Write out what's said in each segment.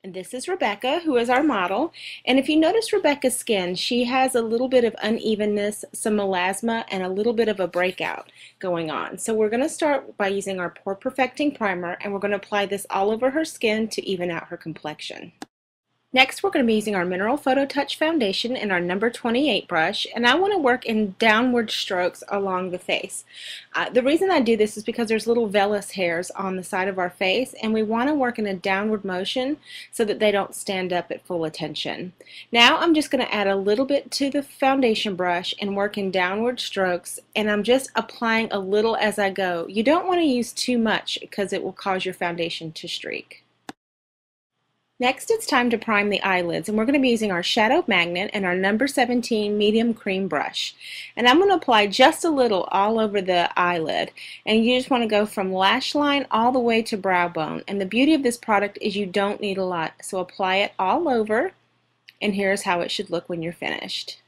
And this is Rebecca, who is our model. And if you notice Rebecca's skin, she has a little bit of unevenness, some melasma, and a little bit of a breakout going on. So we're going to start by using our Pore Perfecting Primer, and we're going to apply this all over her skin to even out her complexion. Next, we're going to be using our Mineral Photo Touch Foundation in our number 28 brush, and I want to work in downward strokes along the face. The reason I do this is because there's little vellus hairs on the side of our face, and we want to work in a downward motion so that they don't stand up at full attention. Now I'm just going to add a little bit to the foundation brush and work in downward strokes, and I'm just applying a little as I go. You don't want to use too much because it will cause your foundation to streak. Next, it's time to prime the eyelids, and we're going to be using our Shadow Magnet and our number 17 medium cream brush. And I'm going to apply just a little all over the eyelid, and you just want to go from lash line all the way to brow bone. And the beauty of this product is you don't need a lot, so apply it all over, and here's how it should look when you're finished.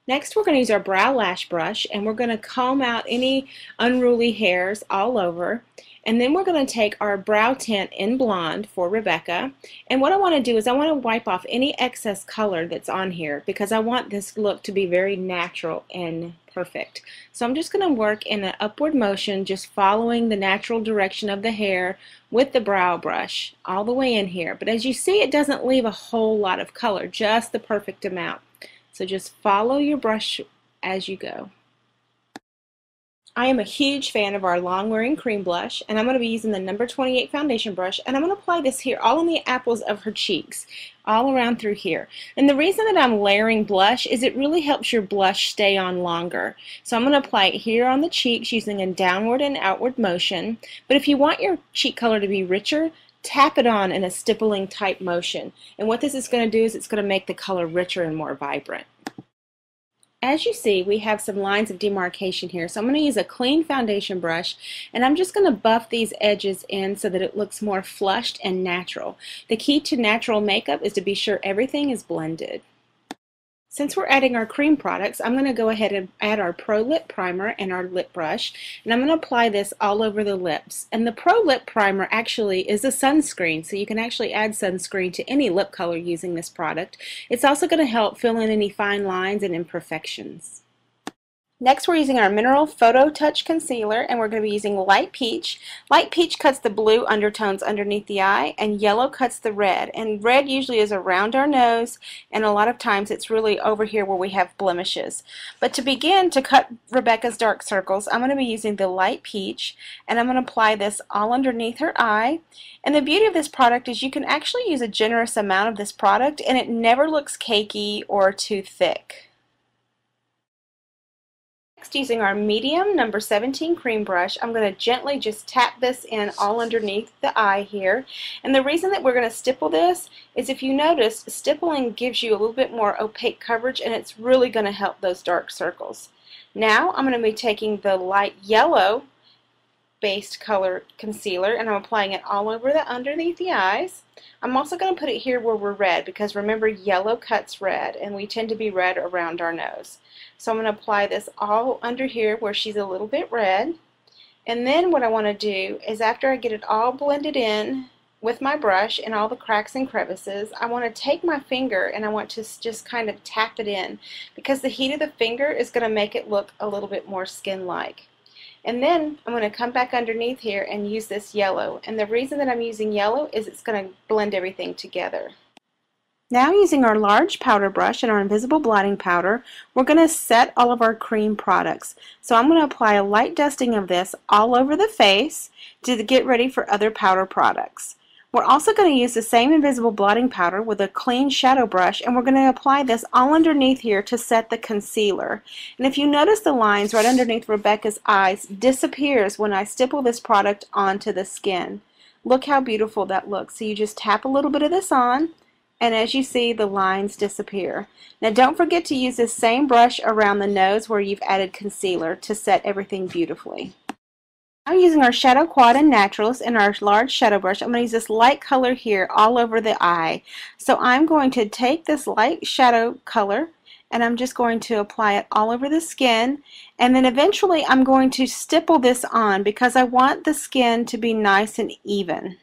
Next, we're going to use our brow lash brush, and we're going to comb out any unruly hairs all over. And then we're going to take our brow tint in blonde for Rebecca, and what I want to do is I want to wipe off any excess color that's on here because I want this look to be very natural and perfect. So I'm just going to work in an upward motion, just following the natural direction of the hair with the brow brush all the way in here. But as you see, it doesn't leave a whole lot of color, just the perfect amount. So just follow your brush as you go. I am a huge fan of our long wearing cream blush, and I'm going to be using the number 28 foundation brush, and I'm going to apply this here all on the apples of her cheeks, all around through here. And the reason that I'm layering blush is it really helps your blush stay on longer. So I'm going to apply it here on the cheeks using a downward and outward motion, but if you want your cheek color to be richer, tap it on in a stippling type motion. And what this is going to do is it's going to make the color richer and more vibrant. As you see, we have some lines of demarcation here, so I'm going to use a clean foundation brush, and I'm just going to buff these edges in so that it looks more flushed and natural. The key to natural makeup is to be sure everything is blended. Since we're adding our cream products, I'm going to go ahead and add our Pro Lip Primer and our lip brush, and I'm going to apply this all over the lips. And the Pro Lip Primer actually is a sunscreen, so you can actually add sunscreen to any lip color using this product. It's also going to help fill in any fine lines and imperfections. Next, we're using our Mineral Photo Touch Concealer, and we're going to be using Light Peach. Light Peach cuts the blue undertones underneath the eye, and yellow cuts the red. And red usually is around our nose, and a lot of times it's really over here where we have blemishes. But to begin to cut Rebecca's dark circles, I'm going to be using the Light Peach, and I'm going to apply this all underneath her eye. And the beauty of this product is you can actually use a generous amount of this product, and it never looks cakey or too thick. Next, using our medium number 17 cream brush, I'm going to gently just tap this in all underneath the eye here. And the reason that we're going to stipple this is, if you notice, stippling gives you a little bit more opaque coverage, and it's really going to help those dark circles. Now I'm going to be taking the light yellow based color concealer, and I'm applying it all over the underneath the eyes. I'm also going to put it here where we're red, because remember, yellow cuts red, and we tend to be red around our nose. So I'm going to apply this all under here where she's a little bit red. And then what I want to do is, after I get it all blended in with my brush and all the cracks and crevices, I want to take my finger and I want to just kind of tap it in, because the heat of the finger is going to make it look a little bit more skin-like. And then I'm going to come back underneath here and use this yellow. And the reason that I'm using yellow is it's going to blend everything together. Now, using our large powder brush and our invisible blotting powder, we're going to set all of our cream products. So I'm going to apply a light dusting of this all over the face to get ready for other powder products. We're also going to use the same invisible blotting powder with a clean shadow brush, and we're going to apply this all underneath here to set the concealer. And if you notice, the lines right underneath Rebecca's eyes disappears when I stipple this product onto the skin. Look how beautiful that looks. So you just tap a little bit of this on, and as you see, the lines disappear. Now, don't forget to use this same brush around the nose where you've added concealer to set everything beautifully. Now, using our Shadow Quad and Naturals and our large shadow brush, I'm going to use this light color here all over the eye. So I'm going to take this light shadow color, and I'm just going to apply it all over the skin, and then eventually I'm going to stipple this on because I want the skin to be nice and even.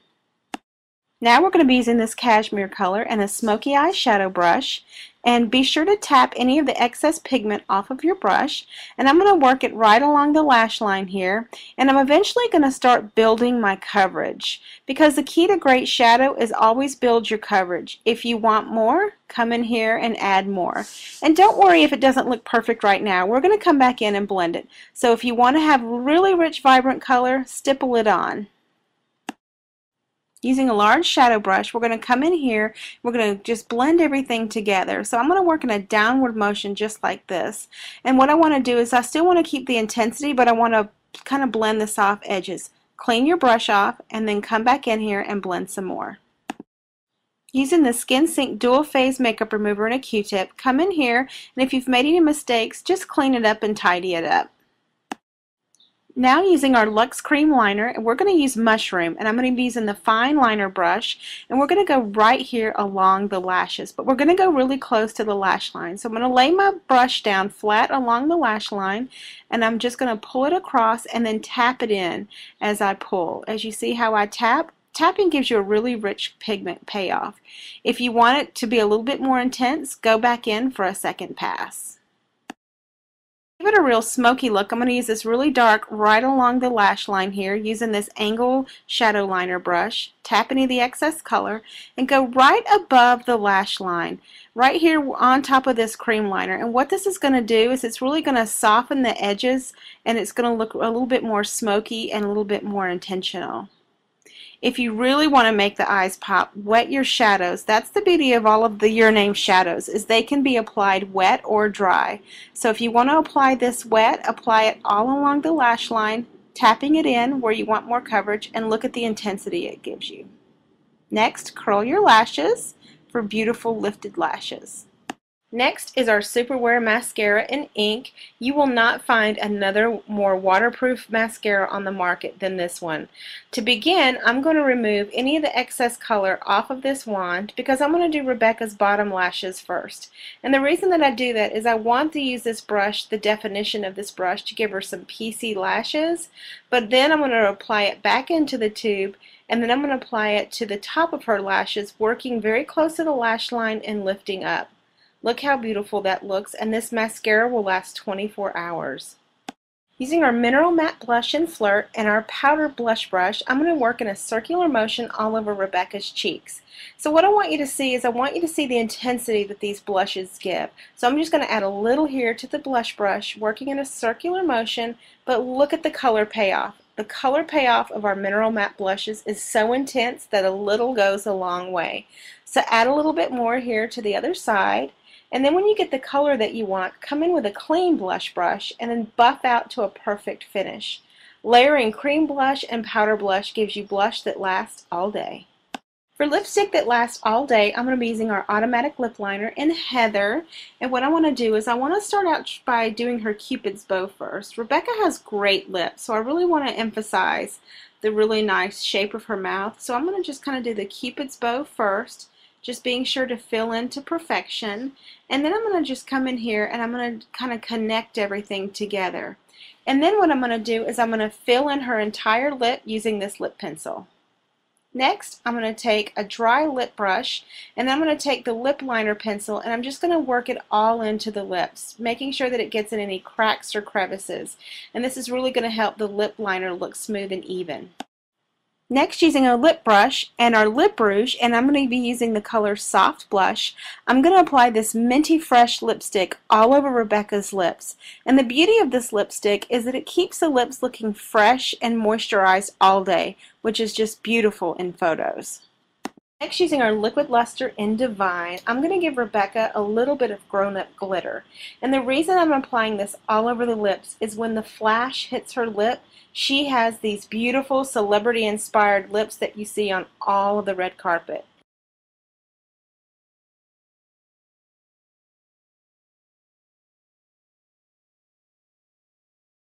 Now we're going to be using this cashmere color and a smoky eye shadow brush, and be sure to tap any of the excess pigment off of your brush, and I'm going to work it right along the lash line here, and I'm eventually going to start building my coverage, because the key to great shadow is always build your coverage. If you want more, come in here and add more. And don't worry if it doesn't look perfect right now. We're going to come back in and blend it. So if you want to have really rich vibrant color, stipple it on. Using a large shadow brush, we're going to come in here, we're going to just blend everything together. So I'm going to work in a downward motion just like this. And what I want to do is I still want to keep the intensity, but I want to kind of blend the soft edges. Clean your brush off and then come back in here and blend some more. Using the SkinSync Dual Phase Makeup Remover and a Q-tip, come in here, and if you've made any mistakes, just clean it up and tidy it up. Now using our Luxe Cream Liner, and we're going to use Mushroom, and I'm going to be using the fine liner brush, and we're going to go right here along the lashes, but we're going to go really close to the lash line. So I'm going to lay my brush down flat along the lash line, and I'm just going to pull it across and then tap it in as I pull. As you see how I tap, tapping gives you a really rich pigment payoff. If you want it to be a little bit more intense, go back in for a second pass. Give it a real smoky look, I'm going to use this really dark right along the lash line here using this angle shadow liner brush. Tap any of the excess color and go right above the lash line, right here on top of this cream liner. And what this is going to do is it's really going to soften the edges, and it's going to look a little bit more smoky and a little bit more intentional. If you really want to make the eyes pop, wet your shadows. That's the beauty of all of the Your Name shadows, is they can be applied wet or dry. So if you want to apply this wet, apply it all along the lash line, tapping it in where you want more coverage, and look at the intensity it gives you. Next, curl your lashes for beautiful lifted lashes. Next is our Superwear Mascara in Ink. You will not find another more waterproof mascara on the market than this one. To begin, I'm going to remove any of the excess color off of this wand because I'm going to do Rebecca's bottom lashes first. And the reason that I do that is I want to use this brush, the definition of this brush, to give her some piecey lashes, but then I'm going to apply it back into the tube, and then I'm going to apply it to the top of her lashes, working very close to the lash line and lifting up. Look how beautiful that looks, and this mascara will last 24 hours. Using our Mineral Matte Blush in Flirt and our powder blush brush, I'm going to work in a circular motion all over Rebecca's cheeks. So what I want you to see is I want you to see the intensity that these blushes give. So I'm just going to add a little here to the blush brush, working in a circular motion, but look at the color payoff. The color payoff of our Mineral Matte blushes is so intense that a little goes a long way. So add a little bit more here to the other side. And then when you get the color that you want, come in with a clean blush brush and then buff out to a perfect finish. Layering cream blush and powder blush gives you blush that lasts all day. For lipstick that lasts all day, I'm going to be using our automatic lip liner in Heather. And what I want to do is I want to start out by doing her Cupid's bow first. Rebecca has great lips, so I really want to emphasize the really nice shape of her mouth. So I'm going to just kind of do the Cupid's bow first, just being sure to fill in to perfection. And then I'm going to just come in here and I'm going to kind of connect everything together. And then what I'm going to do is I'm going to fill in her entire lip using this lip pencil. Next, I'm going to take a dry lip brush, and I'm going to take the lip liner pencil, and I'm just going to work it all into the lips, making sure that it gets in any cracks or crevices. And this is really going to help the lip liner look smooth and even. Next, using a lip brush and our lip rouge, and I'm going to be using the color Soft Blush, I'm going to apply this Minty Fresh lipstick all over Rebecca's lips. And the beauty of this lipstick is that it keeps the lips looking fresh and moisturized all day, which is just beautiful in photos. Next, using our Liquid Luster in Divine, I'm going to give Rebecca a little bit of grown-up glitter. And the reason I'm applying this all over the lips is when the flash hits her lip, she has these beautiful celebrity-inspired lips that you see on all of the red carpet.